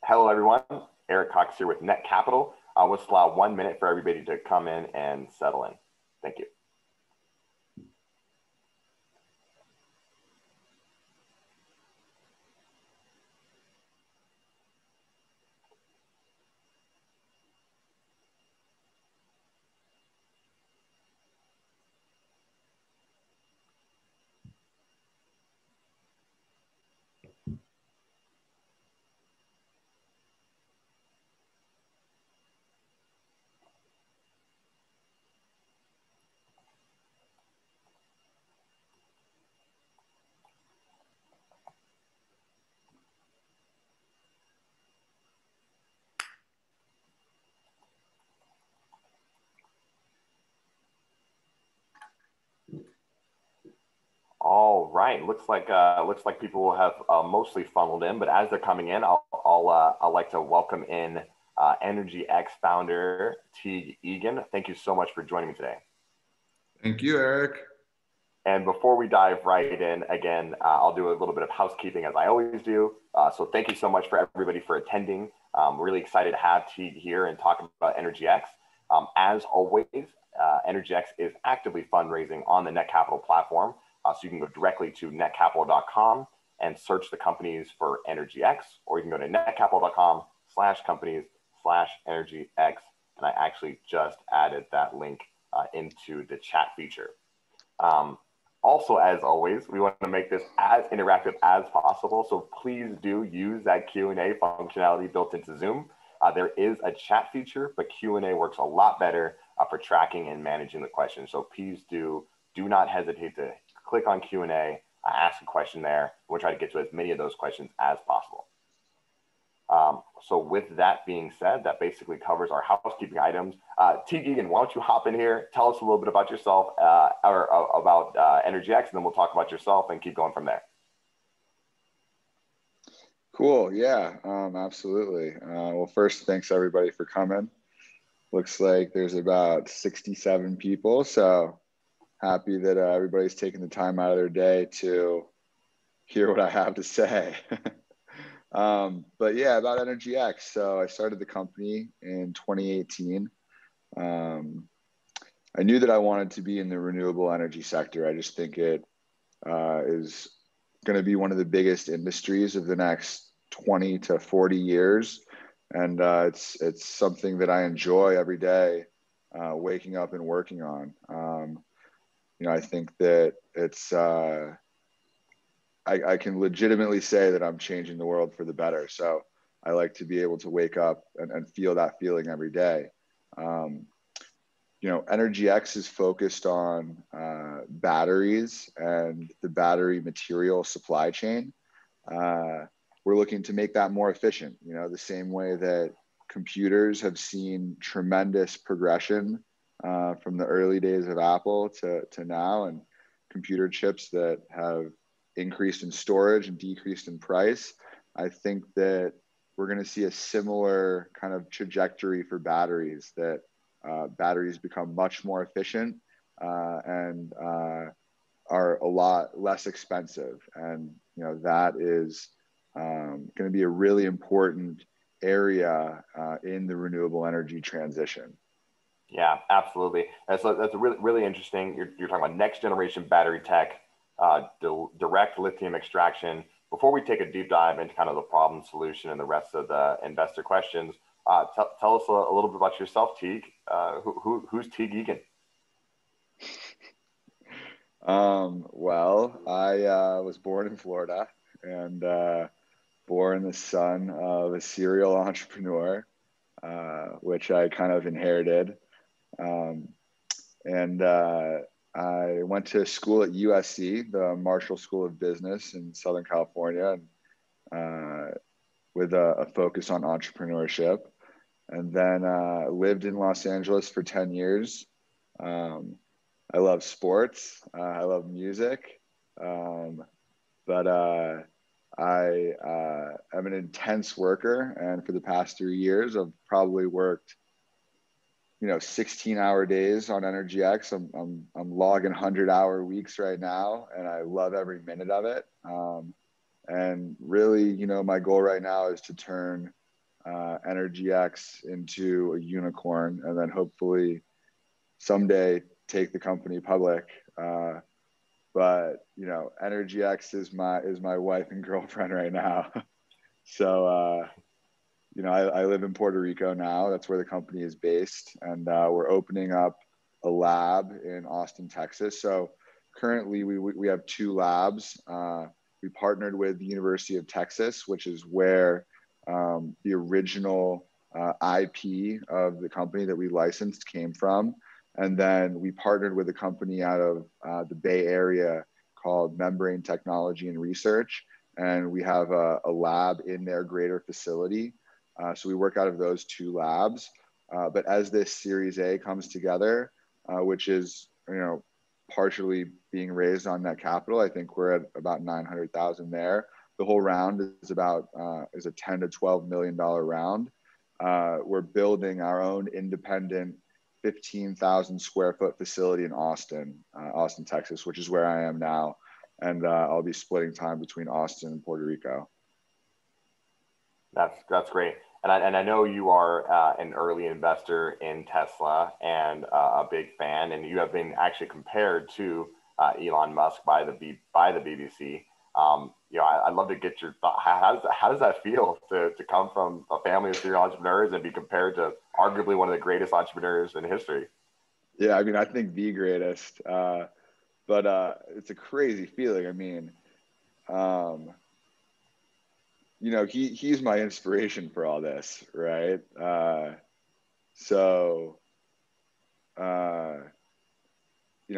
Hello, everyone. Eric Cox here with Netcapital. Let's allow 1 minute for everybody to come in and settle in. Thank you. All right, looks like people will have mostly funneled in, but as they're coming in, I'll like to welcome in EnergyX founder Teague Egan. Thank you so much for joining me today. Thank you, Eric. And before we dive right in, again, I'll do a little bit of housekeeping as I always do. So thank you so much for everybody for attending. Really excited to have Teague here and talk about EnergyX. As always, EnergyX is actively fundraising on the Netcapital platform. So you can go directly to netcapital.com and search the companies for EnergyX, or you can go to netcapital.com/companies/EnergyX. And I actually just added that link into the chat feature. Also, as always, we want to make this as interactive as possible. So please do use that Q&A functionality built into Zoom. There is a chat feature, but Q&A works a lot better for tracking and managing the questions. So please do not hesitate to click on Q&A, ask a question there. We'll try to get to as many of those questions as possible. So with that being said, that basically covers our housekeeping items. Teague Egan, why don't you hop in here, tell us a little bit about yourself or about EnergyX, and then we'll talk about yourself and keep going from there. Cool, yeah, absolutely. Well, first, thanks everybody for coming. Looks like there's about 67 people, so happy that everybody's taking the time out of their day to hear what I have to say. But yeah, about EnergyX. So I started the company in 2018. I knew that I wanted to be in the renewable energy sector. I just think it is going to be one of the biggest industries of the next 20 to 40 years. And it's something that I enjoy every day, waking up and working on. I think that it's, I can legitimately say that I'm changing the world for the better. So I like to be able to wake up and feel that feeling every day. EnergyX is focused on batteries and the battery material supply chain. We're looking to make that more efficient, the same way that computers have seen tremendous progression from the early days of Apple to now, and computer chips that have increased in storage and decreased in price. I think that we're going to see a similar kind of trajectory for batteries, that batteries become much more efficient and are a lot less expensive. And, that is going to be a really important area in the renewable energy transition. Yeah, absolutely. That's really, really interesting. You're talking about next generation battery tech, direct lithium extraction. Before we take a deep dive into kind of the problem solution and the rest of the investor questions, tell us a little bit about yourself, Teague. Who's Teague Egan? Well, I was born in Florida and born the son of a serial entrepreneur, which I kind of inherited. I went to school at USC, the Marshall School of Business in Southern California, with a focus on entrepreneurship. And then lived in Los Angeles for 10 years. I love sports. I love music. But I am an intense worker. And for the past 3 years, I've probably worked 16-hour days on EnergyX. I'm logging 100-hour weeks right now, and I love every minute of it. And really, my goal right now is to turn EnergyX into a unicorn, and then hopefully someday take the company public. But EnergyX is my wife and girlfriend right now. So I live in Puerto Rico now. That's where the company is based, and we're opening up a lab in Austin, Texas. So currently we have 2 labs. We partnered with the University of Texas, which is where the original IP of the company that we licensed came from. And then we partnered with a company out of the Bay Area called Membrane Technology and Research. And we have a lab in their greater facility. So we work out of those 2 labs. But as this Series A comes together, which is, partially being raised on Netcapital, I think we're at about 900,000 there. The whole round is about is a $10 to $12 million round. We're building our own independent 15,000 square foot facility in Austin, Texas, which is where I am now. And I'll be splitting time between Austin and Puerto Rico. That's great. And I know you are an early investor in Tesla and a big fan, and you have been actually compared to Elon Musk by the BBC. I'd love to get your thought. How does that feel to come from a family of serial entrepreneurs and be compared to arguably one of the greatest entrepreneurs in history? Yeah, I think the greatest, but it's a crazy feeling. He's my inspiration for all this, right?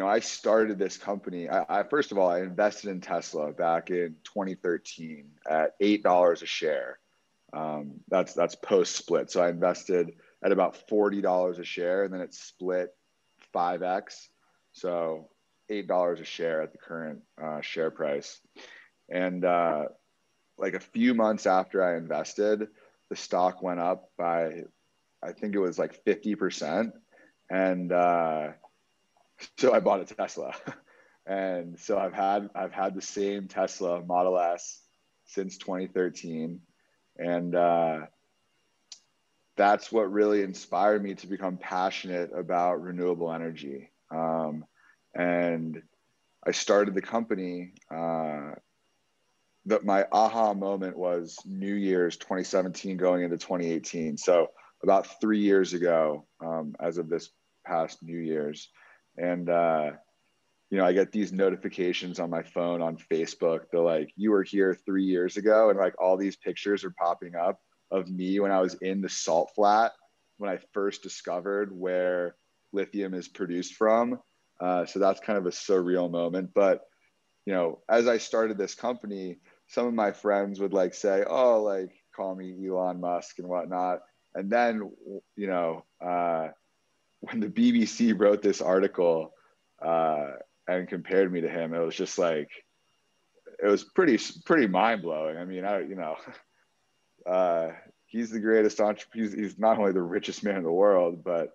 I started this company. First of all, I invested in Tesla back in 2013 at $8 a share. That's post split. So I invested at about $40 a share, and then it split 5x. So $8 a share at the current share price. And like a few months after I invested, the stock went up by, I think it was like 50%. And so I bought a Tesla. And so I've had the same Tesla Model S since 2013. And that's what really inspired me to become passionate about renewable energy. And I started the company. That my aha moment was New Year's 2017 going into 2018. So about 3 years ago, as of this past New Year's. And, I get these notifications on my phone on Facebook. They're like, you were here 3 years ago. And like all these pictures are popping up of me when I was in the salt flat, when I first discovered where lithium is produced from. So that's kind of a surreal moment. But, as I started this company, some of my friends would say, oh, call me Elon Musk and whatnot. And then, when the BBC wrote this article and compared me to him, it was just it was pretty mind blowing. He's the greatest entrepreneur. He's not only the richest man in the world, but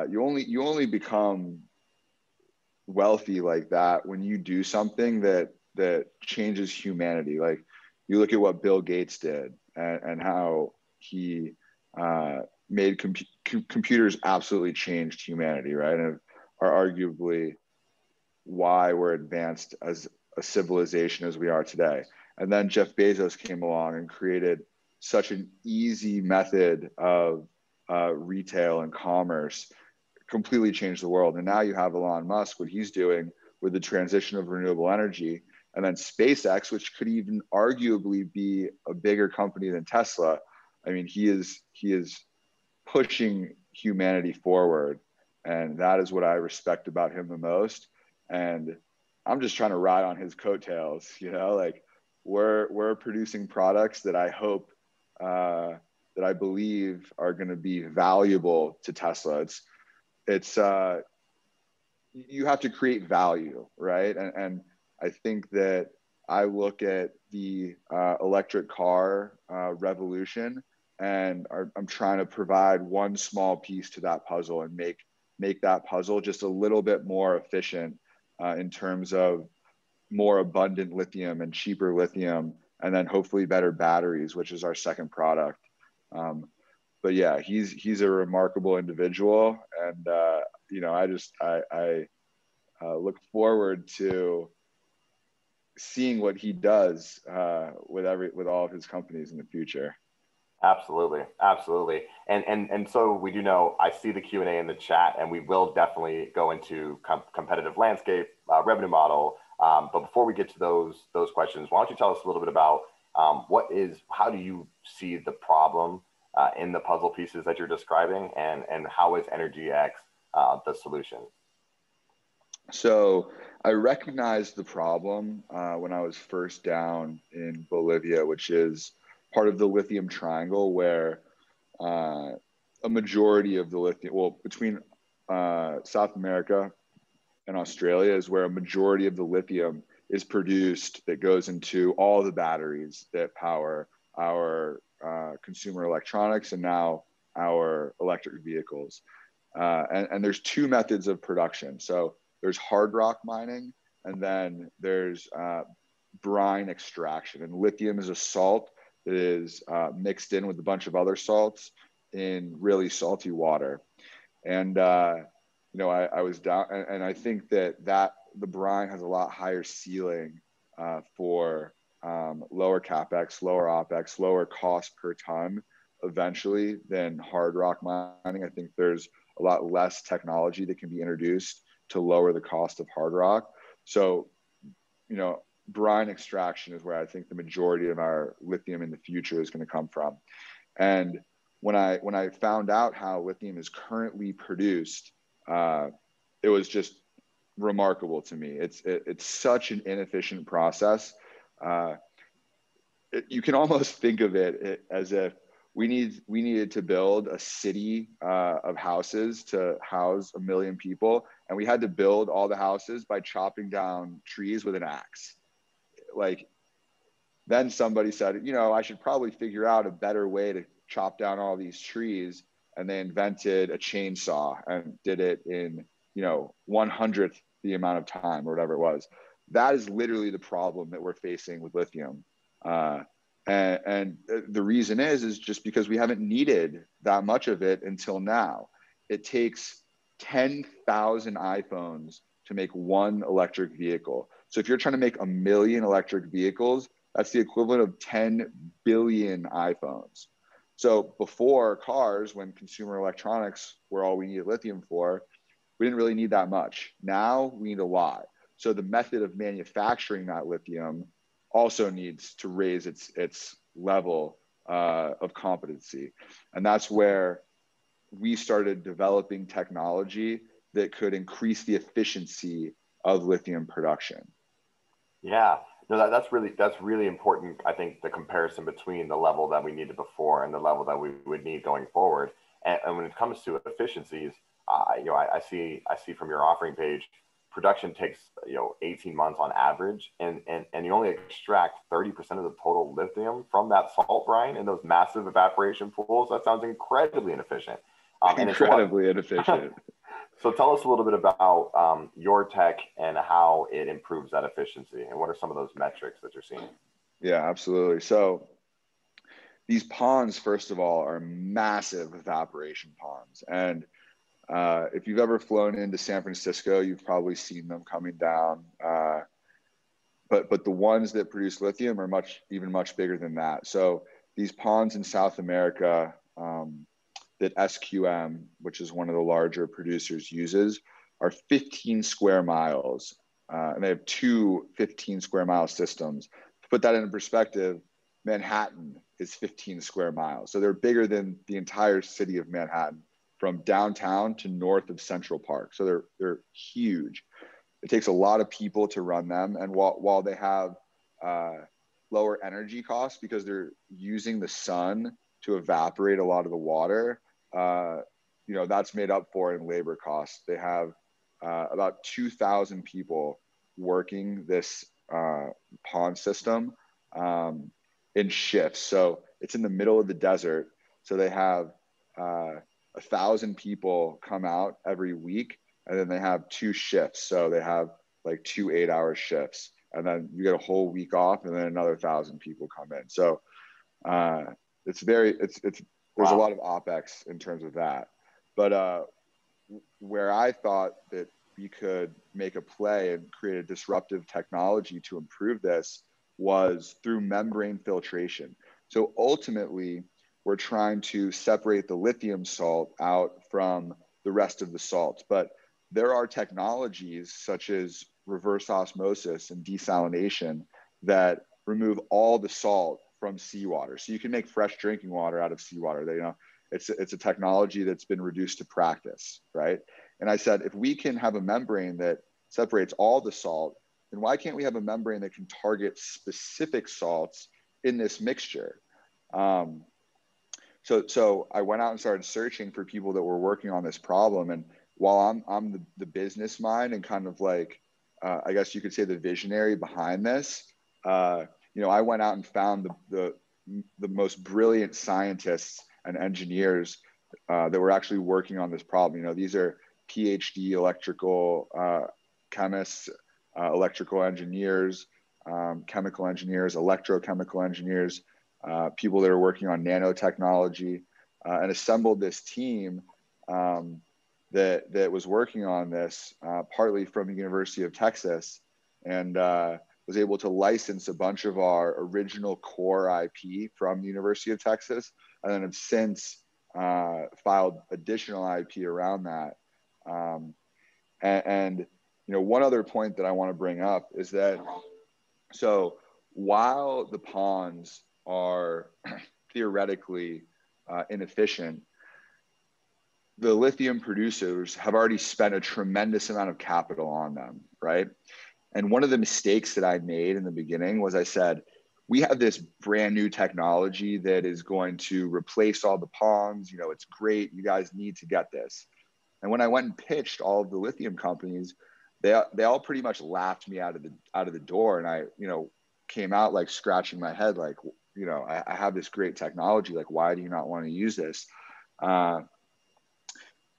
you only become wealthy like that when you do something that changes humanity. Like you look at what Bill Gates did and how he made computers absolutely changed humanity, right? And are arguably why we're advanced as a civilization as we are today. And then Jeff Bezos came along and created such an easy method of retail and commerce, completely changed the world. And now you have Elon Musk, what he's doing with the transition of renewable energy, and then SpaceX, which could even arguably be a bigger company than Tesla. He is pushing humanity forward, and that is what I respect about him the most. And I'm just trying to ride on his coattails. We're producing products that I hope that I believe are going to be valuable to Tesla. It's you have to create value, right? And I think that I look at the electric car revolution, and I'm trying to provide one small piece to that puzzle and make that puzzle just a little bit more efficient in terms of more abundant lithium and cheaper lithium, and then hopefully better batteries, which is our second product. But yeah, he's a remarkable individual, and I look forward to seeing what he does with all of his companies in the future. Absolutely, absolutely. And so we do know, I see the Q&A in the chat, and we will definitely go into competitive landscape, revenue model. But before we get to those questions, why don't you tell us a little bit about how do you see the problem in the puzzle pieces that you're describing, and how is EnergyX the solution? So I recognized the problem when I was first down in Bolivia, which is part of the lithium triangle, where a majority of the lithium, well, between South America and Australia is where a majority of the lithium is produced that goes into all the batteries that power our consumer electronics and now our electric vehicles. And there's two methods of production. So there's hard rock mining, and then there's brine extraction. And lithium is a salt that is mixed in with a bunch of other salts in really salty water. And I was down, and I think that the brine has a lot higher ceiling for lower capex, lower opex, lower cost per ton eventually than hard rock mining. I think there's a lot less technology that can be introduced to lower the cost of hard rock. So, brine extraction is where I think the majority of our lithium in the future is going to come from. And when I found out how lithium is currently produced, it was just remarkable to me. It's such an inefficient process. You can almost think of it as if we needed to build a city of houses to house 1 million people, and we had to build all the houses by chopping down trees with an axe. Then somebody said, I should probably figure out a better way to chop down all these trees, and they invented a chainsaw and did it in 1/100th the amount of time or whatever it was. That is literally the problem that we're facing with lithium. And the reason is just because we haven't needed that much of it until now. It takes 10,000 iPhones to make one electric vehicle. So if you're trying to make 1 million electric vehicles, that's the equivalent of 10 billion iPhones. So before cars, when consumer electronics were all we needed lithium for, we didn't really need that much. Now we need a lot. So the method of manufacturing that lithium also needs to raise its level of competency. And that's where we started developing technology that could increase the efficiency of lithium production. Yeah, no, that's really important. I think the comparison between the level that we needed before and the level that we would need going forward. And when it comes to efficiencies, I see from your offering page, production takes 18 months on average, and you only extract 30% of the total lithium from that salt brine in those massive evaporation pools. That sounds incredibly inefficient. Incredibly inefficient. So tell us a little bit about your tech and how it improves that efficiency, and what are some of those metrics that you're seeing? Yeah, absolutely. So these ponds, first of all, are massive evaporation ponds. And if you've ever flown into San Francisco, you've probably seen them coming down. But the ones that produce lithium are even much bigger than that. So these ponds in South America that SQM, which is one of the larger producers, uses are 15 square miles. And they have two 15 square mile systems. To put that into perspective, Manhattan is 15 square miles. So they're bigger than the entire city of Manhattan, from downtown to north of Central Park. So they're huge. It takes a lot of people to run them. And while they have lower energy costs because they're using the sun to evaporate a lot of the water, that's made up for in labor costs. They have about 2,000 people working this pond system in shifts. So it's in the middle of the desert. So they have 1,000 people come out every week, and then they have 2 shifts. So they have like 2 8-hour shifts, and then you get a whole week off, and then another 1,000 people come in. So There's a lot of OpEx in terms of that. But where I thought that we could make a play and create a disruptive technology to improve this was through membrane filtration. So ultimately, we're trying to separate the lithium salt out from the rest of the salts. But there are technologies such as reverse osmosis and desalination that remove all the salt from seawater. So you can make fresh drinking water out of seawater. It's a technology that's been reduced to practice, right? And I said, if we can have a membrane that separates all the salt, then why can't we have a membrane that can target specific salts in this mixture? So I went out and started searching for people that were working on this problem. And while I'm the business mind and kind of like, I guess you could say the visionary behind this, I went out and found the most brilliant scientists and engineers that were actually working on this problem. These are PhD electrical chemists, electrical engineers, chemical engineers, electrochemical engineers, people that are working on nanotechnology, and assembled this team that was working on this, partly from the University of Texas, and was able to license a bunch of our original core IP from the University of Texas, and then have since filed additional IP around that. And one other point that I want to bring up is that, so while the ponds are theoretically inefficient, the lithium producers have already spent a tremendous amount of capital on them, right? And one of the mistakes that I made in the beginning was I said, we have this brand new technology that is going to replace all the ponds. It's great. You guys need to get this. And when I went and pitched all of the lithium companies, they all pretty much laughed me out of the door. And I, came out like scratching my head, like, I have this great technology. Like, why do you not want to use this?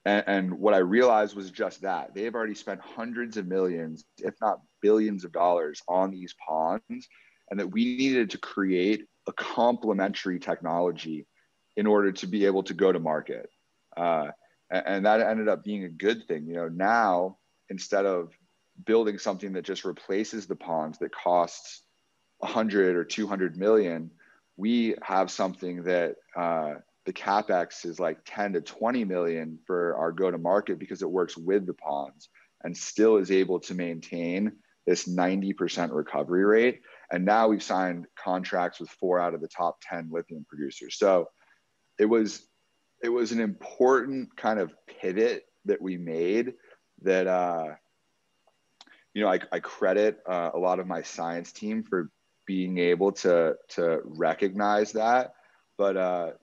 And what I realized was just that they've already spent hundreds of millions, if not billions of dollars on these ponds, and that we needed to create a complementary technology in order to be able to go to market. And that ended up being a good thing. Now, instead of building something that just replaces the ponds that costs 100 or 200 million, we have something that the capex is like 10 to 20 million for our go to market, because it works with the ponds and still is able to maintain this 90% recovery rate. And now we've signed contracts with 4 out of the top 10 lithium producers. So it was an important kind of pivot that we made that, I credit a lot of my science team for being able to recognize that. But,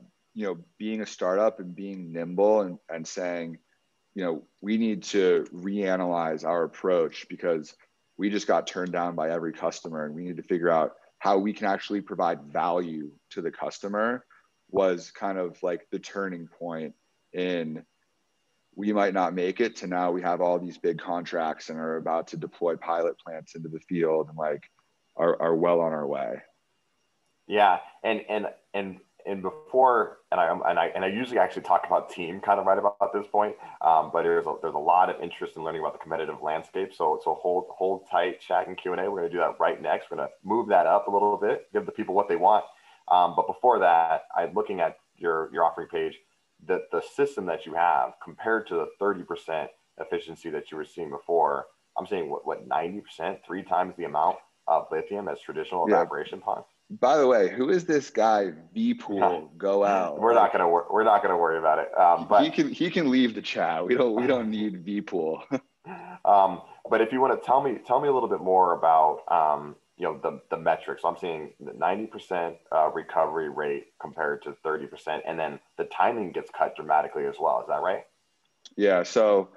being a startup and being nimble and saying, we need to reanalyze our approach because we just got turned down by every customer, and we need to figure out how we can actually provide value to the customer, was kind of like the turning point in, we might not make it to now we have all these big contracts and are about to deploy pilot plants into the field and like are well on our way. Yeah. And before, and I usually actually talk about team kind of right about this point, but there's a lot of interest in learning about the competitive landscape. So hold tight, chat and Q&A. We're going to do that right next. We're going to move that up a little bit, give the people what they want. But before that, I'm looking at your offering page, the system that you have compared to the 30% efficiency that you were seeing before. I'm saying what 90%, 3 times the amount of lithium as traditional evaporation ponds. By the way, who is this guy? V-Pool, go out. We're not gonna worry about it. But he can leave the chat. We don't need V-Pool. But if you want to tell me a little bit more about the metrics. So I'm seeing 90% recovery rate compared to 30%, and then the timing gets cut dramatically as well. Is that right? Yeah. So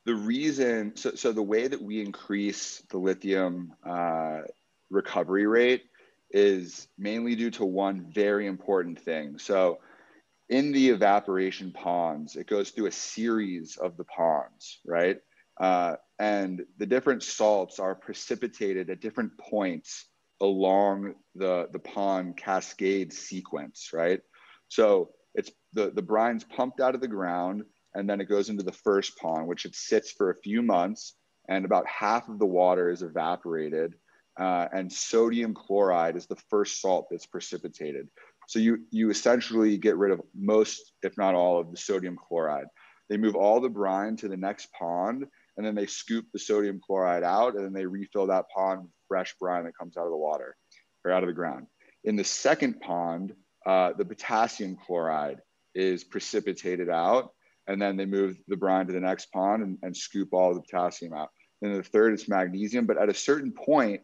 the reason, so the way that we increase the lithium recovery rate is mainly due to one very important thing. So in the evaporation ponds, it goes through a series of the ponds, right? And the different salts are precipitated at different points along the pond cascade sequence, right? So it's the brine's pumped out of the ground, and then it goes into the first pond, which it sits for a few months, and about half of the water is evaporated, and sodium chloride is the first salt that's precipitated. So you essentially get rid of most, if not all, of the sodium chloride. They move all the brine to the next pond, and then they scoop the sodium chloride out, and then they refill that pond with fresh brine that comes out of the water or out of the ground. In the second pond, the potassium chloride is precipitated out, and then they move the brine to the next pond and scoop all the potassium out. Then the third is magnesium, but at a certain point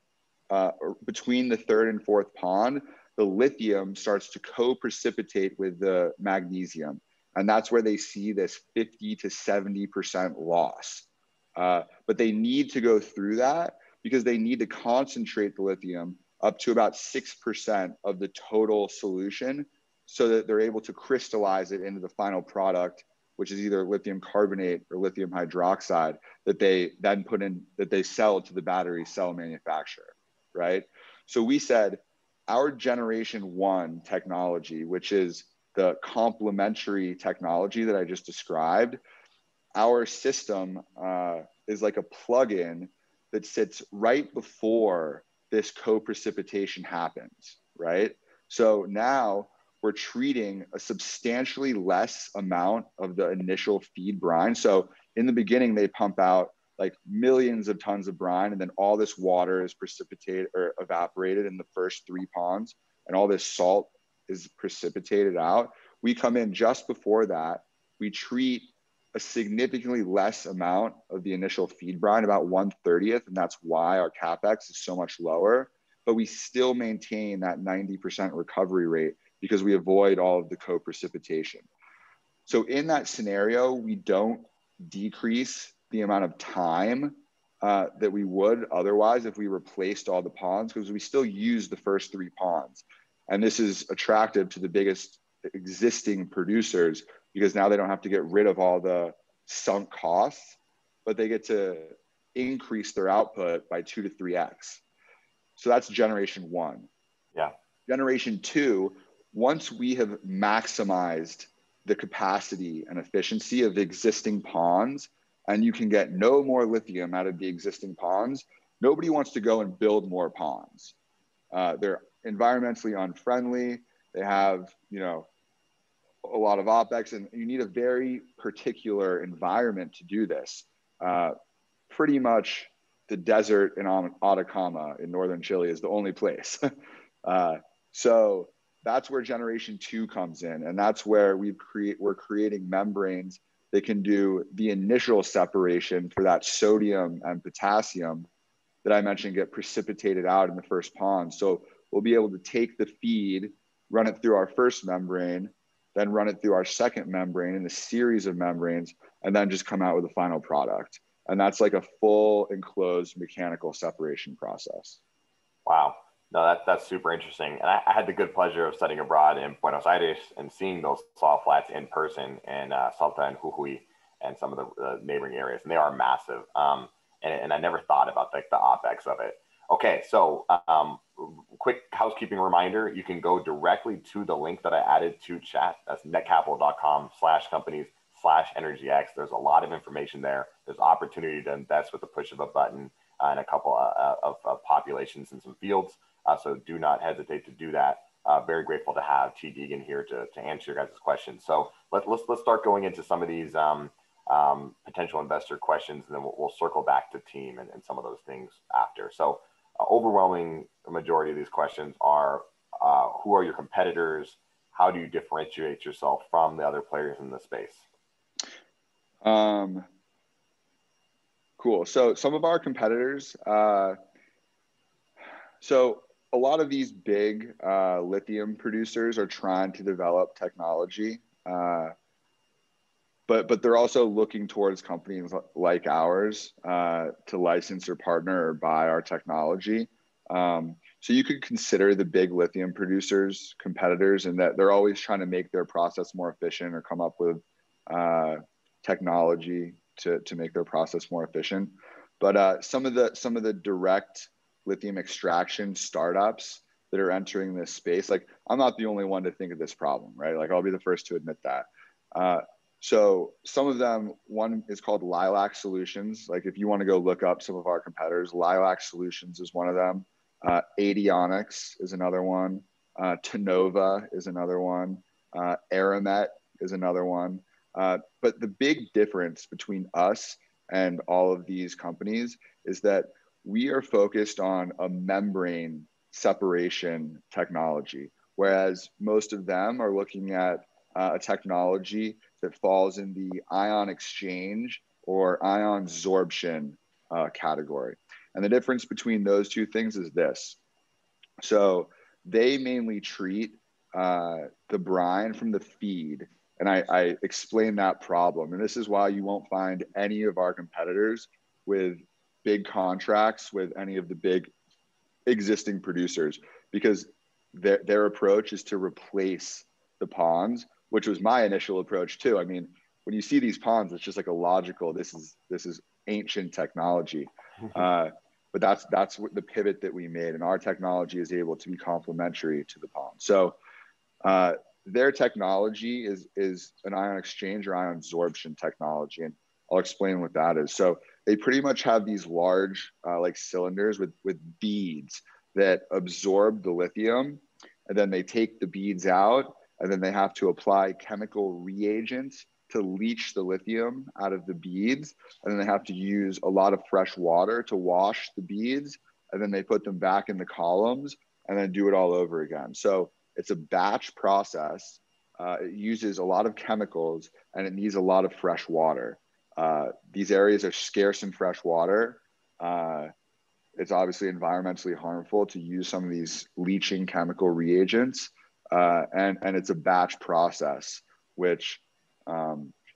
between the third and fourth pond, the lithium starts to co-precipitate with the magnesium. And that's where they see this 50 to 70% loss. But they need to go through that because they need to concentrate the lithium up to about 6% of the total solution so that they're able to crystallize it into the final product, which is either lithium carbonate or lithium hydroxide that they then put in, that they sell to the battery cell manufacturer, right? So we said our generation 1 technology, which is the complementary technology that I just described, our system is like a plug-in that sits right before this co-precipitation happens, right? So now we're treating a substantially less amount of the initial feed brine. So in the beginning, they pump out like millions of tons of brine, and then all this water is precipitated or evaporated in the first 3 ponds, and all this salt is precipitated out. We come in just before that. We treat a significantly less amount of the initial feed brine, about 1/30th, and that's why our CapEx is so much lower, but we still maintain that 90% recovery rate because we avoid all of the co-precipitation. So in that scenario, we don't decrease the amount of time that we would otherwise if we replaced all the ponds, because we still use the first 3 ponds. And this is attractive to the biggest existing producers because now they don't have to get rid of all the sunk costs, but they get to increase their output by 2 to 3x. So that's generation 1. Yeah. Generation 2, once we have maximized the capacity and efficiency of the existing ponds, and you can get no more lithium out of the existing ponds, nobody wants to go and build more ponds. They're environmentally unfriendly. They have, a lot of OpEx, and you need a very particular environment to do this. Pretty much the desert in Atacama in northern Chile is the only place. So that's where generation 2 comes in. And that's where we're creating membranes that can do the initial separation for that sodium and potassium that I mentioned get precipitated out in the first pond. So we'll be able to take the feed, run it through our first membrane, then run it through our second membrane in a series of membranes, and then just come out with a final product. And that's like a full enclosed mechanical separation process. Wow. No, that's super interesting. And I had the good pleasure of studying abroad in Buenos Aires and seeing those salt flats in person in Salta and Jujuy and some of the neighboring areas. And they are massive. And I never thought about the OpEx of it. Okay, so quick housekeeping reminder, you can go directly to the link that I added to chat. That's netcapital.com/companies/EnergyX. There's a lot of information there. There's opportunity to invest with the push of a button in a couple of populations in some fields. So do not hesitate to do that. Very grateful to have Teague Egan here to answer your guys' questions. So let's start going into some of these potential investor questions, and then we'll circle back to team and some of those things after. So overwhelming majority of these questions are who are your competitors? How do you differentiate yourself from the other players in the space? Cool. So some of our competitors, so a lot of these big lithium producers are trying to develop technology, but they're also looking towards companies like ours to license or partner or buy our technology. So you could consider the big lithium producers competitors, in that they're always trying to make their process more efficient or come up with technology to make their process more efficient. But some of the direct lithium extraction startups that are entering this space. Like, I'm not the only one to think of this problem, right? Like, I'll be the first to admit that. So some of them, one is called Lilac Solutions. Like, if you want to go look up some of our competitors, Lilac Solutions is one of them. Adionics is another one. Tenova is another one. Aramet is another one. But the big difference between us and all of these companies is that we are focused on a membrane separation technology, whereas most of them are looking at a technology that falls in the ion exchange or ion absorption category. And the difference between those two things is this. So they mainly treat the brine from the feed. And I explained that problem. And this is why you won't find any of our competitors with big contracts with any of the big existing producers, because their approach is to replace the ponds, which was my initial approach too. I mean, when you see these ponds, it's just like a logical, this is ancient technology. But that's what the pivot that we made, and our technology is able to be complementary to the pond. So their technology is an ion exchange or ion absorption technology, and I'll explain what that is. So they pretty much have these large like cylinders with beads that absorb the lithium, and then they take the beads out, and then they have to apply chemical reagents to leach the lithium out of the beads. And then they have to use a lot of fresh water to wash the beads. And then they put them back in the columns and then do it all over again. So it's a batch process. It uses a lot of chemicals and it needs a lot of fresh water. These areas are scarce in fresh water. It's obviously environmentally harmful to use some of these leaching chemical reagents. And it's a batch process, which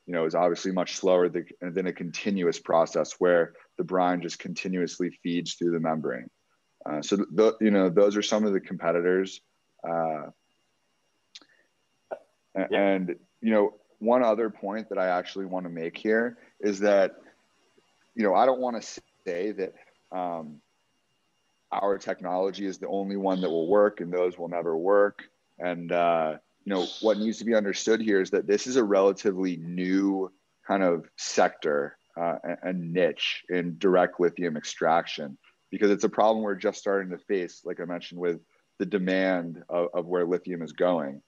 is obviously much slower than a continuous process where the brine just continuously feeds through the membrane. So those are some of the competitors. And one other point that I actually want to make here is that I don't want to say that our technology is the only one that will work and those will never work. And what needs to be understood here is that this is a relatively new kind of sector and niche in direct lithium extraction, because it's a problem we're just starting to face, like I mentioned, with the demand of where lithium is going.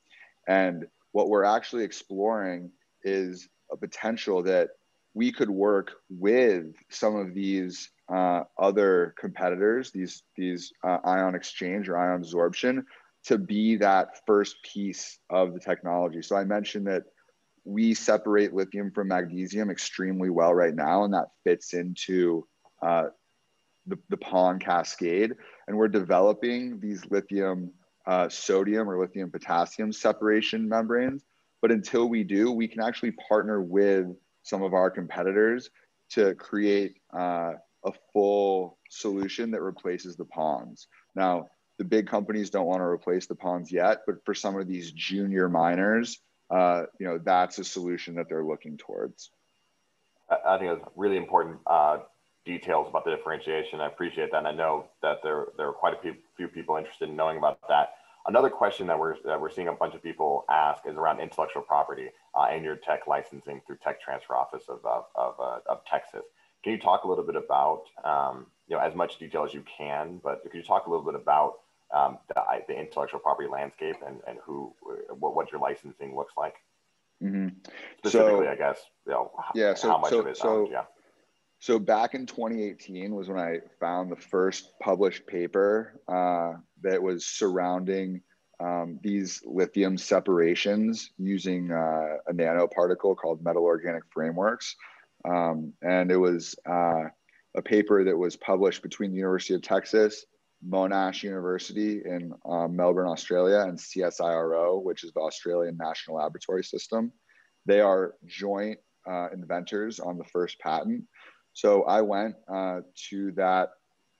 And what we're actually exploring is a potential that we could work with some of these other competitors, these ion exchange or ion absorption, to be that first piece of the technology. So I mentioned that we separate lithium from magnesium extremely well right now, and that fits into the pond cascade. And we're developing these lithium sodium or lithium potassium separation membranes. But until we do, we can actually partner with some of our competitors to create a full solution that replaces the ponds. Now, the big companies don't want to replace the ponds yet, but for some of these junior miners, that's a solution that they're looking towards. I think it's really important details about the differentiation. I appreciate that. And I know that there are quite a few people interested in knowing about that. Another question that we're seeing a bunch of people ask is around intellectual property and your tech licensing through Tech Transfer Office of Texas. Can you talk a little bit about, as much detail as you can, but can you talk a little bit about the intellectual property landscape and what your licensing looks like? Mm-hmm. Specifically, I guess, how much of it? So back in 2018 was when I found the first published paper that was surrounding these lithium separations using a nanoparticle called metal organic frameworks. And it was a paper that was published between the University of Texas, Monash University in Melbourne, Australia, and CSIRO, which is the Australian National Laboratory System. They are joint inventors on the first patent. So I went to that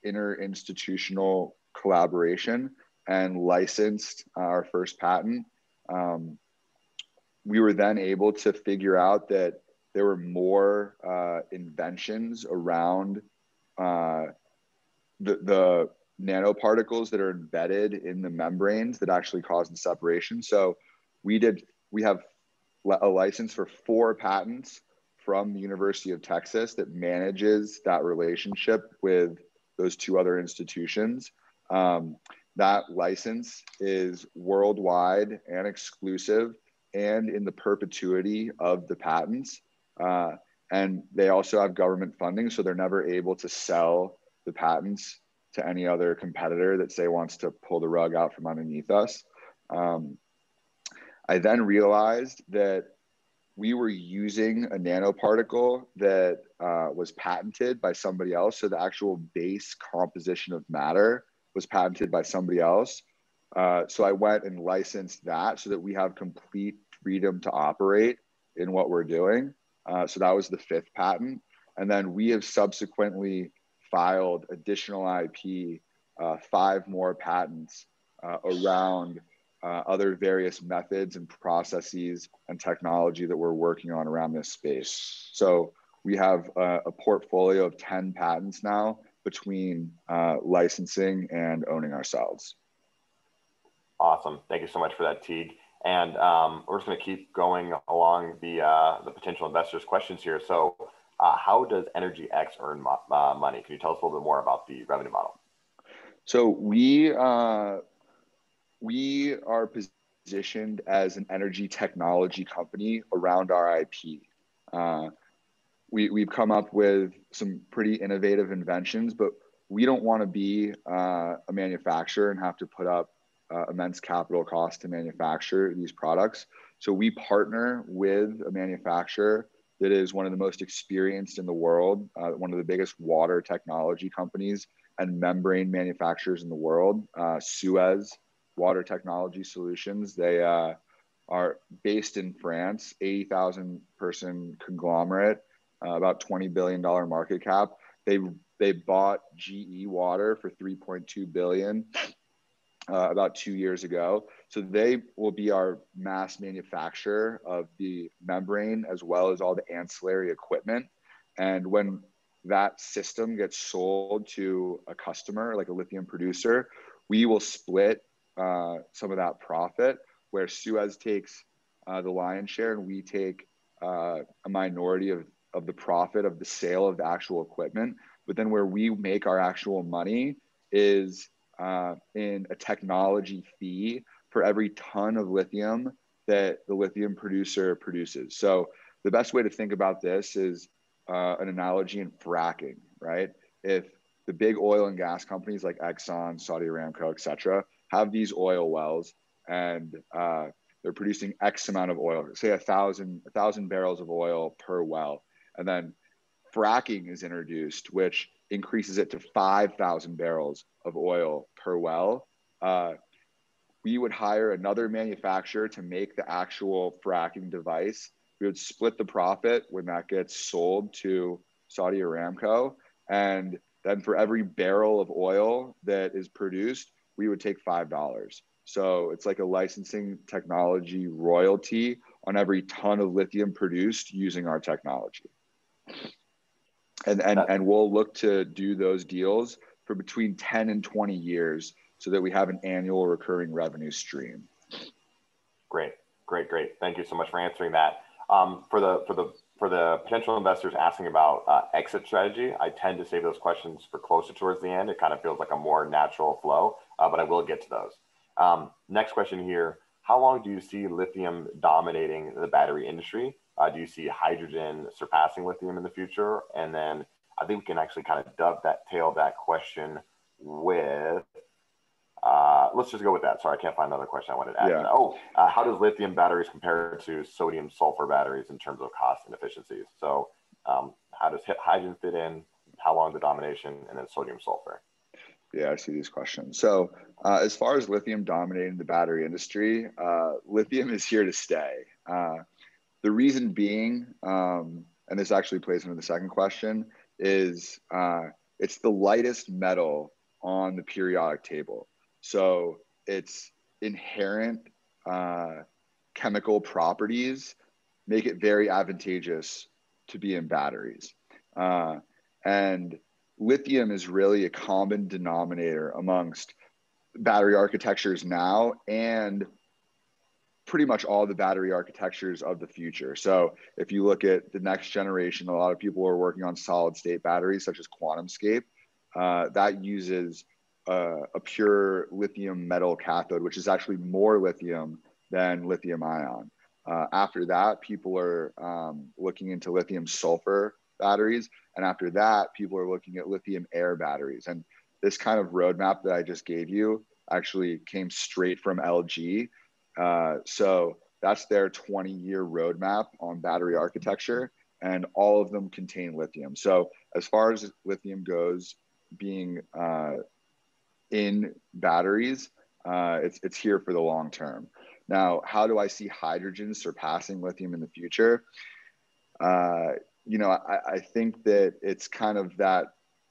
interinstitutional collaboration and licensed our first patent. We were then able to figure out that there were more inventions around the nanoparticles that are embedded in the membranes that actually cause the separation. So we have a license for 4 patents from the University of Texas that manages that relationship with those 2 other institutions. That license is worldwide and exclusive and in the perpetuity of the patents. And they also have government funding, so they're never able to sell the patents to any other competitor that, say, wants to pull the rug out from underneath us. I then realized that we were using a nanoparticle that was patented by somebody else. So the actual base composition of matter was patented by somebody else. So I went and licensed that so that we have complete freedom to operate in what we're doing. So that was the 5th patent. And then we have subsequently filed additional IP, 5 more patents around other various methods and processes and technology that we're working on around this space. So we have a portfolio of 10 patents now between licensing and owning ourselves. Awesome. Thank you so much for that, Teague. And we're just going to keep going along the potential investors' questions here. So how does EnergyX earn money? Can you tell us a little bit more about the revenue model? So we are positioned as an energy technology company around our IP. We've come up with some pretty innovative inventions, but we don't want to be a manufacturer and have to put up immense capital costs to manufacture these products. So we partner with a manufacturer that is one of the most experienced in the world, one of the biggest water technology companies and membrane manufacturers in the world, Suez Water Technology Solutions. They are based in France, 80,000 person conglomerate, about $20 billion market cap. They bought GE Water for $3.2 billion about 2 years ago. So they will be our mass manufacturer of the membrane as well as all the ancillary equipment. And when that system gets sold to a customer, like a lithium producer, we will split some of that profit, where Suez takes the lion's share and we take a minority of the profit of the sale of the actual equipment. But then where we make our actual money is in a technology fee for every ton of lithium that the lithium producer produces. So the best way to think about this is an analogy in fracking, right? If the big oil and gas companies like Exxon, Saudi Aramco, et cetera, have these oil wells and they're producing X amount of oil, say 1,000 barrels of oil per well. And then fracking is introduced, which increases it to 5,000 barrels of oil per well. We would hire another manufacturer to make the actual fracking device. We would split the profit when that gets sold to Saudi Aramco. And then for every barrel of oil that is produced, we would take $5. So it's like a licensing technology royalty on every ton of lithium produced using our technology. And we'll look to do those deals for between 10 and 20 years so that we have an annual recurring revenue stream. Great. Thank you so much for answering that. For the potential investors asking about exit strategy, I tend to save those questions for closer towards the end. It kind of feels like a more natural flow, but I will get to those. Next question here. How long do you see lithium dominating the battery industry? Do you see hydrogen surpassing lithium in the future? And then I think we can actually kind of dovetail that question with, let's just go with that. Sorry, I can't find another question I wanted to add. Yeah. How does lithium batteries compare to sodium sulfur batteries in terms of cost and efficiencies? So how does hydrogen fit in? How long the domination? And then sodium sulfur? Yeah, I see these questions. So as far as lithium dominating the battery industry, lithium is here to stay. The reason being, and this actually plays into the second question, is it's the lightest metal on the periodic table. So its inherent chemical properties make it very advantageous to be in batteries. And lithium is really a common denominator amongst battery architectures now and pretty much all the battery architectures of the future. So if you look at the next generation, a lot of people are working on solid state batteries such as QuantumScape. That uses a pure lithium metal cathode, which is actually more lithium than lithium ion. After that, people are looking into lithium sulfur batteries. And after that, people are looking at lithium air batteries. And this kind of roadmap that I just gave you actually came straight from LG. So that's their 20-year roadmap on battery architecture, and all of them contain lithium. So as far as lithium goes, being in batteries, it's here for the long term. Now, how do I see hydrogen surpassing lithium in the future? I think that it's kind of that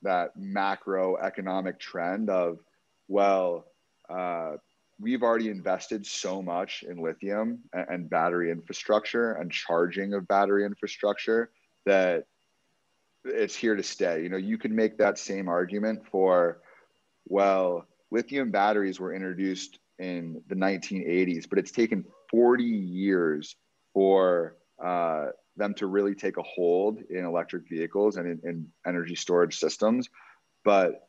macroeconomic trend of, well, we've already invested so much in lithium and battery infrastructure and charging of battery infrastructure that it's here to stay. You can make that same argument for, well, lithium batteries were introduced in the 1980s, but it's taken 40 years for them to really take a hold in electric vehicles and in energy storage systems. But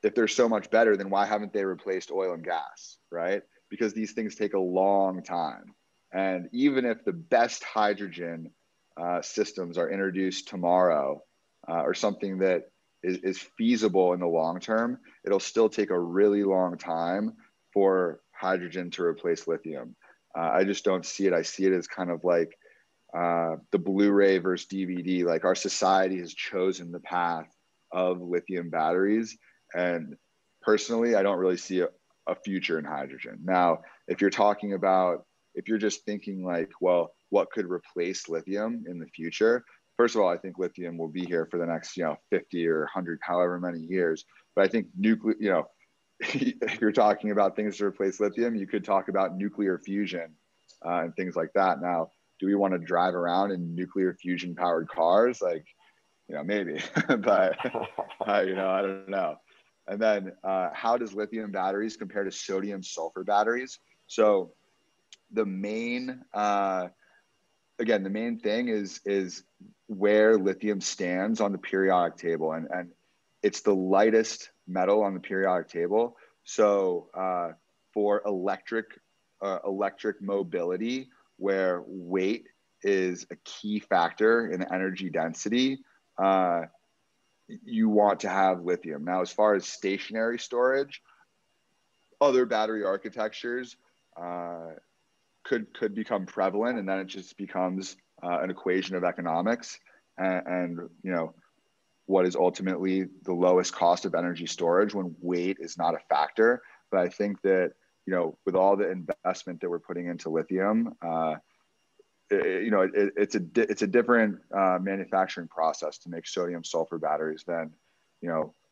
if they're so much better, then why haven't they replaced oil and gas, right? Because these things take a long time. And even if the best hydrogen systems are introduced tomorrow, or something that is feasible in the long term, it'll still take a really long time for hydrogen to replace lithium. I just don't see it. I see it as kind of like the Blu-ray versus DVD. Like, our society has chosen the path of lithium batteries. And personally, I don't really see a future in hydrogen. Now, if you're just thinking like, well, what could replace lithium in the future? First of all, I think lithium will be here for the next, 50 or 100, however many years. But I think if you're talking about things to replace lithium, you could talk about nuclear fusion and things like that. Now, do we want to drive around in nuclear fusion powered cars? Like, maybe, but I don't know. And then how does lithium batteries compare to sodium sulfur batteries? So the main thing is where lithium stands on the periodic table, and it's the lightest metal on the periodic table. So for electric mobility, where weight is a key factor in energy density, you want to have lithium. Now, as far as stationary storage, other battery architectures could become prevalent, and then it just becomes an equation of economics and what is ultimately the lowest cost of energy storage when weight is not a factor. But I think that with all the investment that we're putting into lithium, it's a different manufacturing process to make sodium sulfur batteries than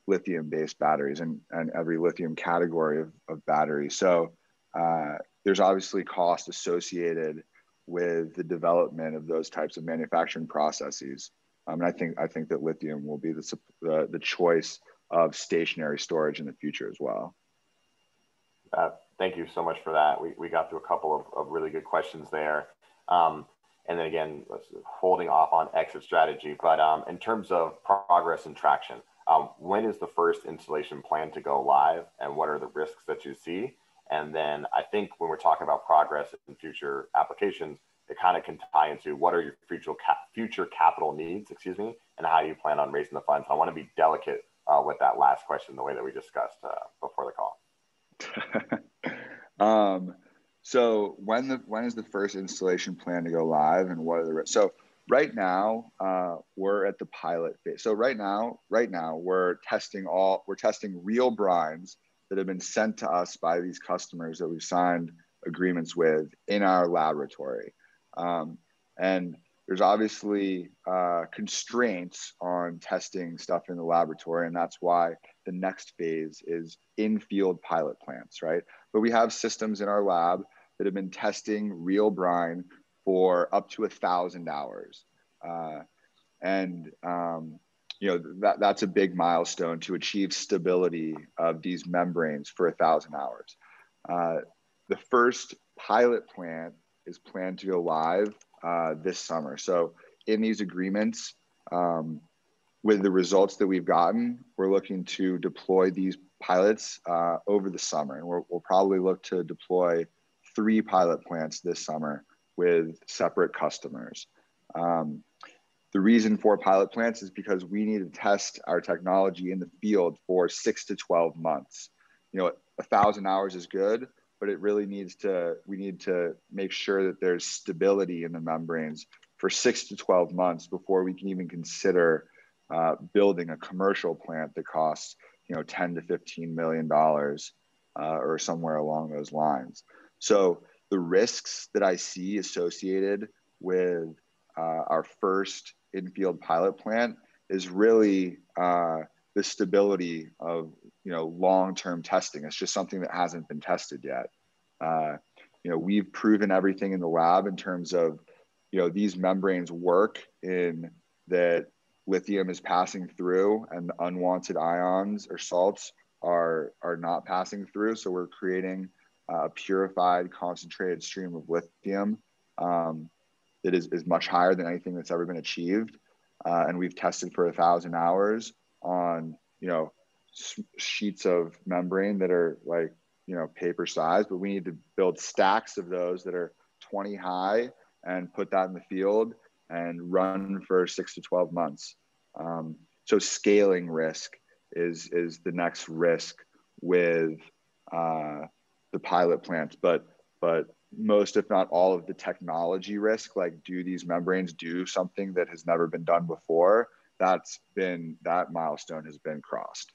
lithium based batteries and every lithium category of battery. So there's obviously cost associated with the development of those types of manufacturing processes. And I think that lithium will be the choice of stationary storage in the future as well. Thank you so much for that. We got through a couple of really good questions there. And then again, holding off on exit strategy, but in terms of progress and traction, when is the first installation planned to go live, and what are the risks that you see? And then I think when we're talking about progress in future applications, it kind of can tie into what are your future capital needs, and how do you plan on raising the funds? I want to be delicate with that last question, the way that we discussed before the call. So when is the first installation planned to go live, and what are the risks? So right now we're at the pilot phase. So right now we're testing real brines that have been sent to us by these customers that we've signed agreements with in our laboratory. And there's obviously constraints on testing stuff in the laboratory, and that's why the next phase is in-field pilot plants, right? But we have systems in our lab that have been testing real brine for up to 1,000 hours. And that's a big milestone to achieve stability of these membranes for 1,000 hours. The first pilot plant is planned to go live this summer. So in these agreements, with the results that we've gotten, we're looking to deploy these pilots over the summer. And we'll probably look to deploy 3 pilot plants this summer with separate customers. The reason for pilot plants is because we need to test our technology in the field for 6 to 12 months. 1,000 hours is good, but it really we need to make sure that there's stability in the membranes for 6 to 12 months before we can even consider building a commercial plant that costs, $10 to $15 million or somewhere along those lines. So the risks that I see associated with our first in-field pilot plant is really the stability of long-term testing. It's just something that hasn't been tested yet. We've proven everything in the lab in terms of these membranes work in that lithium is passing through and the unwanted ions or salts are not passing through. So we're creating a purified, concentrated stream of lithium that is much higher than anything that's ever been achieved. And we've tested for 1,000 hours on, sheets of membrane that are like, paper size, but we need to build stacks of those that are 20 high and put that in the field and run for 6 to 12 months. So scaling risk is the next risk with the pilot plants, but most, if not all, of the technology risk, like do these membranes do something that has never been done before? That milestone has been crossed.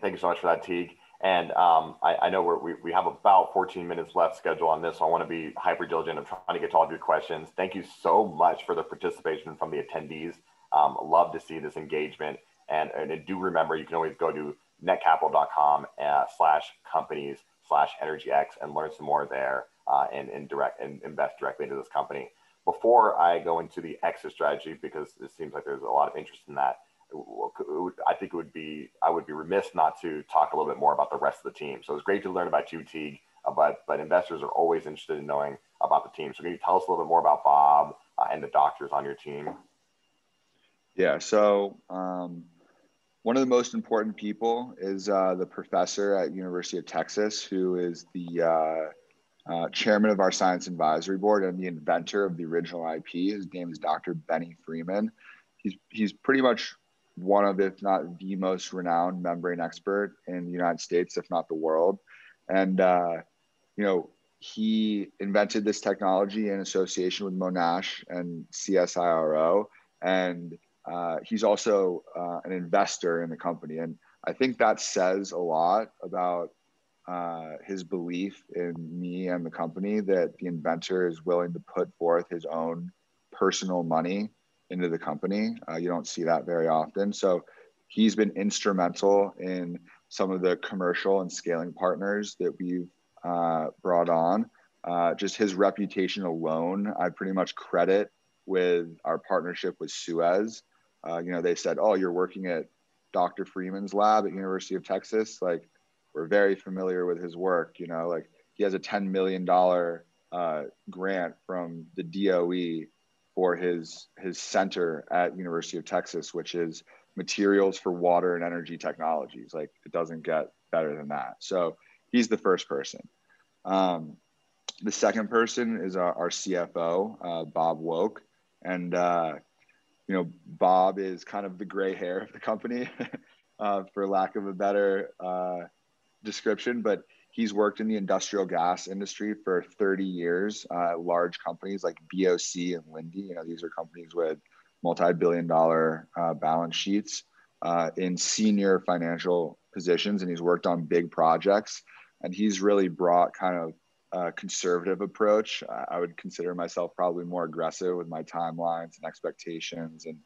Thank you so much for that, Teague. And I know we have about 14 minutes left scheduled on this, so I want to be hyper diligent of trying to get to all of your questions. Thank you so much for the participation from the attendees. Love to see this engagement. And do remember, you can always go to netcapital.com/companies/EnergyX and learn some more there and invest directly into this company. Before I go into the exit strategy, because it seems like there's a lot of interest in that, I think I would be remiss not to talk a little bit more about the rest of the team. So it's great to learn about you, Teague, but investors are always interested in knowing about the team. So can you tell us a little bit more about Bob and the doctors on your team? Yeah, so one of the most important people is the professor at University of Texas, who is the chairman of our science advisory board and the inventor of the original IP. His name is Dr. Benny Freeman. He's pretty much one of, if not the most renowned membrane expert in the United States, if not the world. And, he invented this technology in association with Monash and CSIRO. And he's also an investor in the company. And I think that says a lot about his belief in me and the company, that the inventor is willing to put forth his own personal money into the company. You don't see that very often. So he's been instrumental in some of the commercial and scaling partners that we've brought on. Just his reputation alone, I pretty much credit with our partnership with Suez. They said, "Oh, you're working at Dr. Freeman's lab at University of Texas. Like, we're very familiar with his work. He has a $10 million grant from the DOE for his center at University of Texas, which is materials for water and energy technologies. Like, it doesn't get better than that." So he's the first person. The second person is our CFO, Bob Woke. And, Bob is kind of the gray hair of the company, for lack of a better description, but he's worked in the industrial gas industry for 30 years at large companies like BOC and Linde. These are companies with multi-billion-dollar balance sheets in senior financial positions, and he's worked on big projects. And he's really brought kind of a conservative approach. I would consider myself probably more aggressive with my timelines and expectations and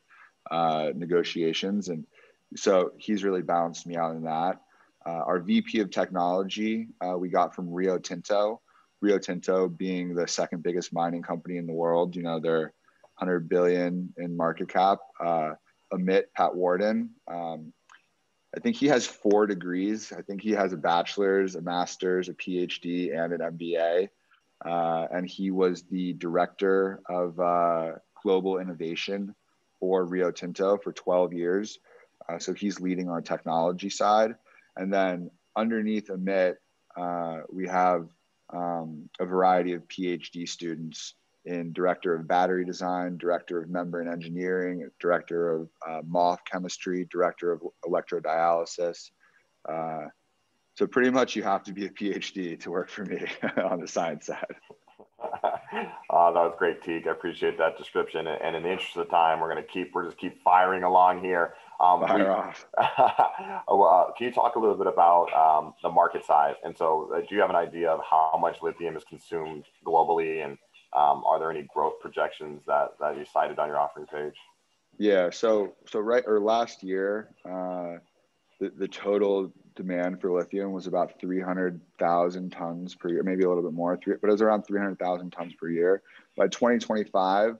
negotiations. And so he's really balanced me out in that. Our VP of technology, we got from Rio Tinto. Rio Tinto being the second biggest mining company in the world. They're 100 billion in market cap. Amit Patwardhan. I think he has 4 degrees. I think he has a bachelor's, a master's, a PhD, and an MBA. And he was the director of global innovation for Rio Tinto for 12 years. So he's leading our technology side. And then underneath Amit, we have a variety of PhD students in director of battery design, director of membrane engineering, director of MOF chemistry, director of electrodialysis. So pretty much you have to be a PhD to work for me on the science side. That was great, Teague. I appreciate that description. And in the interest of time, we're just keep firing along here. Fire off. Can you talk a little bit about the market size? And so, do you have an idea of how much lithium is consumed globally, and are there any growth projections that you cited on your offering page? Yeah. So last year, the total demand for lithium was about 300,000 tons per year, maybe a little bit more, but it was around 300,000 tons per year. By 2025,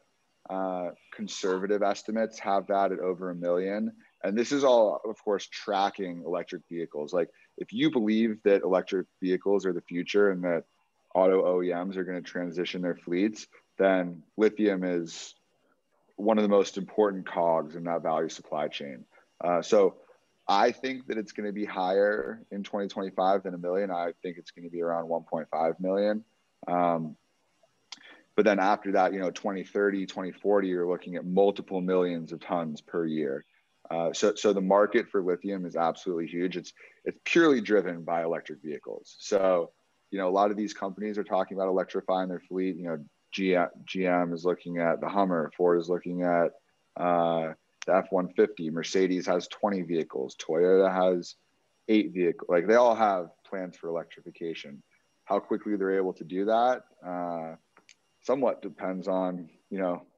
conservative estimates have that at over 1 million. And this is all, of course, tracking electric vehicles. Like, if you believe that electric vehicles are the future and that auto OEMs are going to transition their fleets, then lithium is one of the most important cogs in that value supply chain. So I think that it's going to be higher in 2025 than 1 million. I think it's going to be around 1.5 million. But then after that, 2030, 2040, you're looking at multiple millions of tons per year. So the market for lithium is absolutely huge. It's purely driven by electric vehicles. So, a lot of these companies are talking about electrifying their fleet. GM is looking at the Hummer, Ford is looking at the F-150, Mercedes has 20 vehicles, Toyota has 8 vehicles. Like, they all have plans for electrification. How quickly they're able to do that somewhat depends on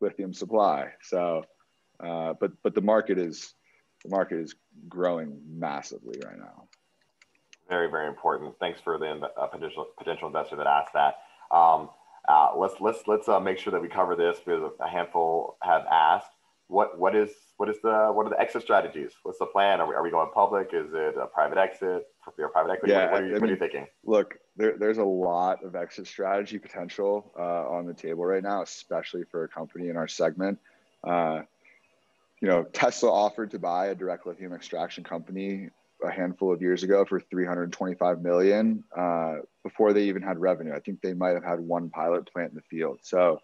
lithium supply. So, but the market is growing massively right now. Very, very important. Thanks for the potential investor that asked that. Let's make sure that we cover this, because a handful have asked. What are the exit strategies? What's the plan? Are we going public? Is it a private exit? Your private equity? Yeah, what are you thinking? Look, there's a lot of exit strategy potential on the table right now, especially for a company in our segment. Tesla offered to buy a direct lithium extraction company a handful of years ago for $325 million before they even had revenue. I think they might have had 1 pilot plant in the field. So,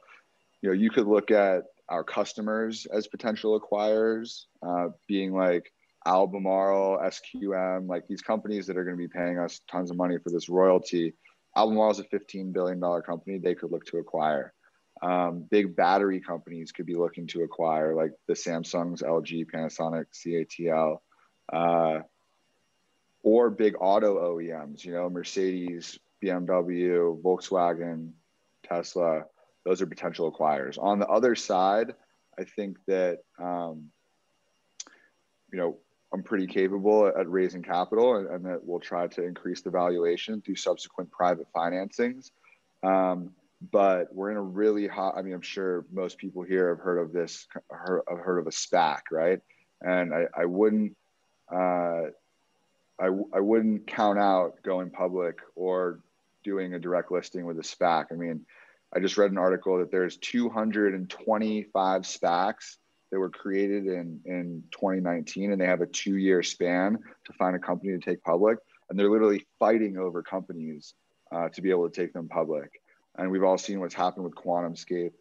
you could look at our customers as potential acquirers, being like Albemarle, SQM, like these companies that are going to be paying us tons of money for this royalty. Albemarle is a $15 billion company. They could look to acquire. Big battery companies could be looking to acquire, like the Samsungs, LG, Panasonic, CATL, or big auto OEMs, Mercedes, BMW, Volkswagen, Tesla. Those are potential acquirers. On the other side, I think that, I'm pretty capable at raising capital, and that we'll try to increase the valuation through subsequent private financings. But we're in a really hot, I'm sure most people here have heard of this, have heard of a SPAC, right? And I wouldn't count out going public or doing a direct listing with a SPAC. I just read an article that there's 225 SPACs that were created in 2019, and they have a 2-year span to find a company to take public. And they're literally fighting over companies to be able to take them public. And we've all seen what's happened with QuantumScape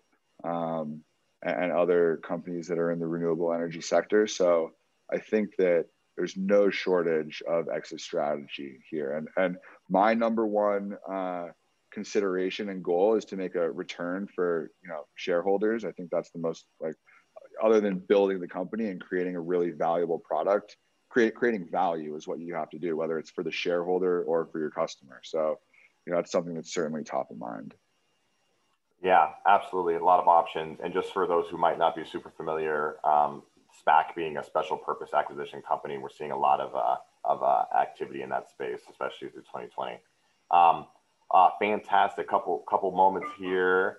and other companies that are in the renewable energy sector. So I think that there's no shortage of exit strategy here. And my number one consideration and goal is to make a return for shareholders. I think that's the most, other than building the company and creating a really valuable product, creating value is what you have to do, whether it's for the shareholder or for your customer. So that's something that's certainly top of mind. Yeah, absolutely. A lot of options. And just for those who might not be super familiar, SPAC being a special purpose acquisition company, we're seeing a lot of activity in that space, especially through 2020. Fantastic couple moments here.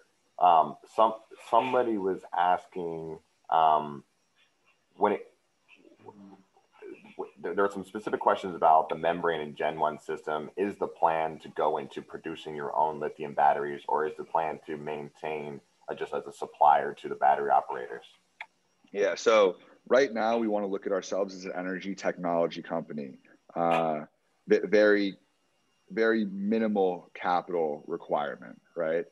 Somebody was asking, there are some specific questions about the membrane and Gen 1 system. Is the plan to go into producing your own lithium batteries, or is the plan to maintain just as a supplier to the battery operators? Yeah, so right now we want to look at ourselves as an energy technology company. Very, very minimal capital requirement, right?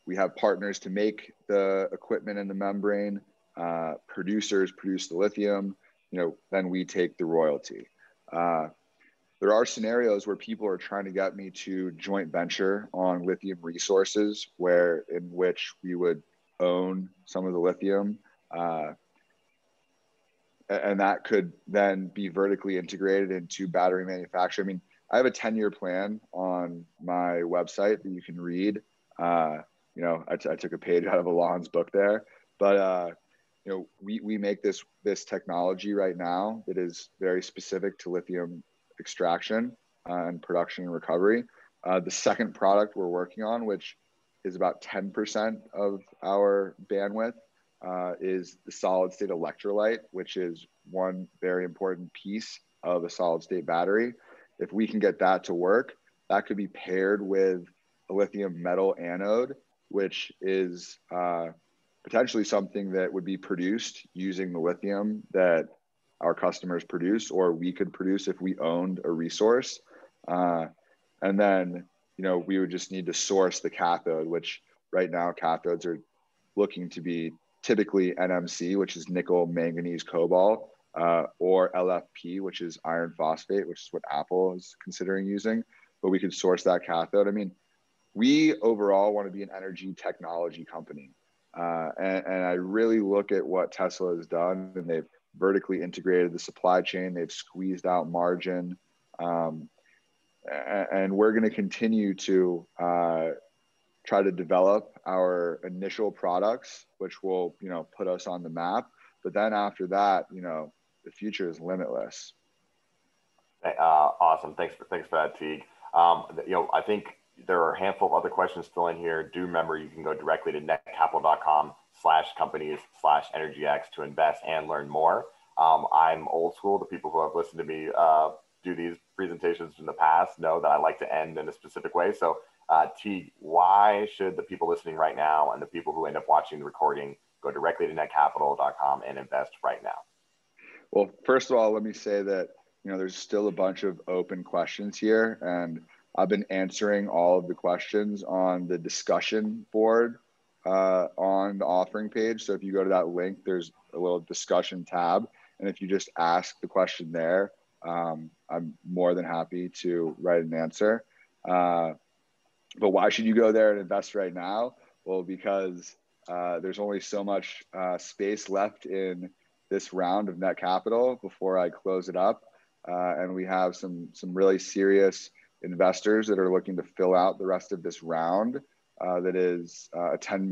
We have partners to make the equipment and the membrane. Producers produce the lithium, then we take the royalty. There are scenarios where people are trying to get me to joint venture on lithium resources, in which we would own some of the lithium, and that could then be vertically integrated into battery manufacturing. I mean, I have a 10-year plan on my website that you can read. I took a page out of Elon's book there, but we make this technology right now that is very specific to lithium extraction and production and recovery. The second product we're working on, which is about 10% of our bandwidth, is the solid state electrolyte, which is one very important piece of a solid state battery. If we can get that to work, that could be paired with a lithium metal anode, which is potentially something that would be produced using the lithium that our customers produce, or we could produce if we owned a resource. And then, we would just need to source the cathode, which right now cathodes are looking to be typically NMC, which is nickel, manganese, cobalt, or LFP, which is iron phosphate, which is what Apple is considering using. But we could source that cathode. I mean, we overall want to be an energy technology company. And I really look at what Tesla has done, and they've vertically integrated the supply chain. They've squeezed out margin. And we're going to continue to try to develop our initial products, which will, put us on the map. But then after that, the future is limitless. Awesome. Thanks for that, Teague. I think there are a handful of other questions still in here. Do remember, you can go directly to netcapital.com/companies/EnergyX to invest and learn more. I'm old school. The people who have listened to me do these presentations in the past know that I like to end in a specific way. So Teague, why should the people listening right now and the people who end up watching the recording go directly to netcapital.com and invest right now? Well, first of all, let me say that, there's still a bunch of open questions here, and I've been answering all of the questions on the discussion board on the offering page. So if you go to that link, there's a little discussion tab. And if you just ask the question there, I'm more than happy to write an answer. But why should you go there and invest right now? Well, because there's only so much space left in this round of Netcapital before I close it up. And we have some really serious investors that are looking to fill out the rest of this round. That is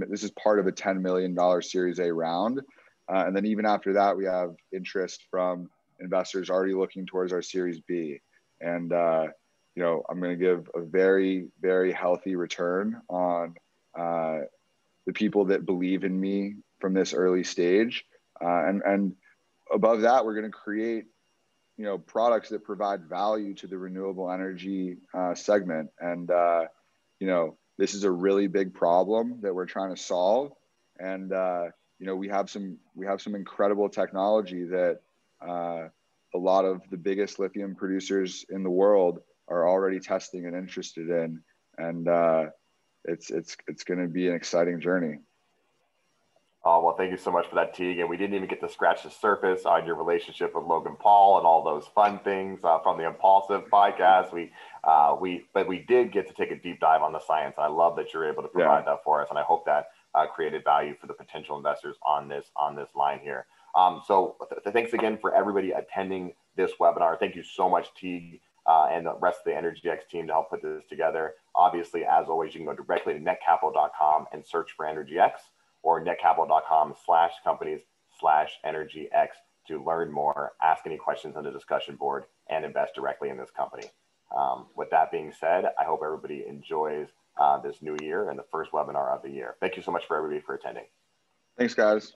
this is part of a $10 million Series A round. And then even after that, we have interest from investors already looking towards our Series B. And, I'm going to give a very, very healthy return on the people that believe in me from this early stage. And above that, we're going to create, products that provide value to the renewable energy segment. And, this is a really big problem that we're trying to solve. And, we have some incredible technology that a lot of the biggest lithium producers in the world are already testing and interested in. And it's going to be an exciting journey. Oh, well, thank you so much for that, Teague. And we didn't even get to scratch the surface on your relationship with Logan Paul and all those fun things from the Impulsive podcast. But we did get to take a deep dive on the science. I love that you're able to provide that for us. And I hope that created value for the potential investors on this line here. So thanks again for everybody attending this webinar. Thank you so much, Teague, and the rest of the EnergyX team to help put this together. Obviously, as always, you can go directly to netcapital.com and search for EnergyX, or netcapital.com/companies/EnergyX to learn more, ask any questions on the discussion board, and invest directly in this company. With that being said, I hope everybody enjoys this new year and the first webinar of the year. Thank you so much for everybody for attending. Thanks, guys.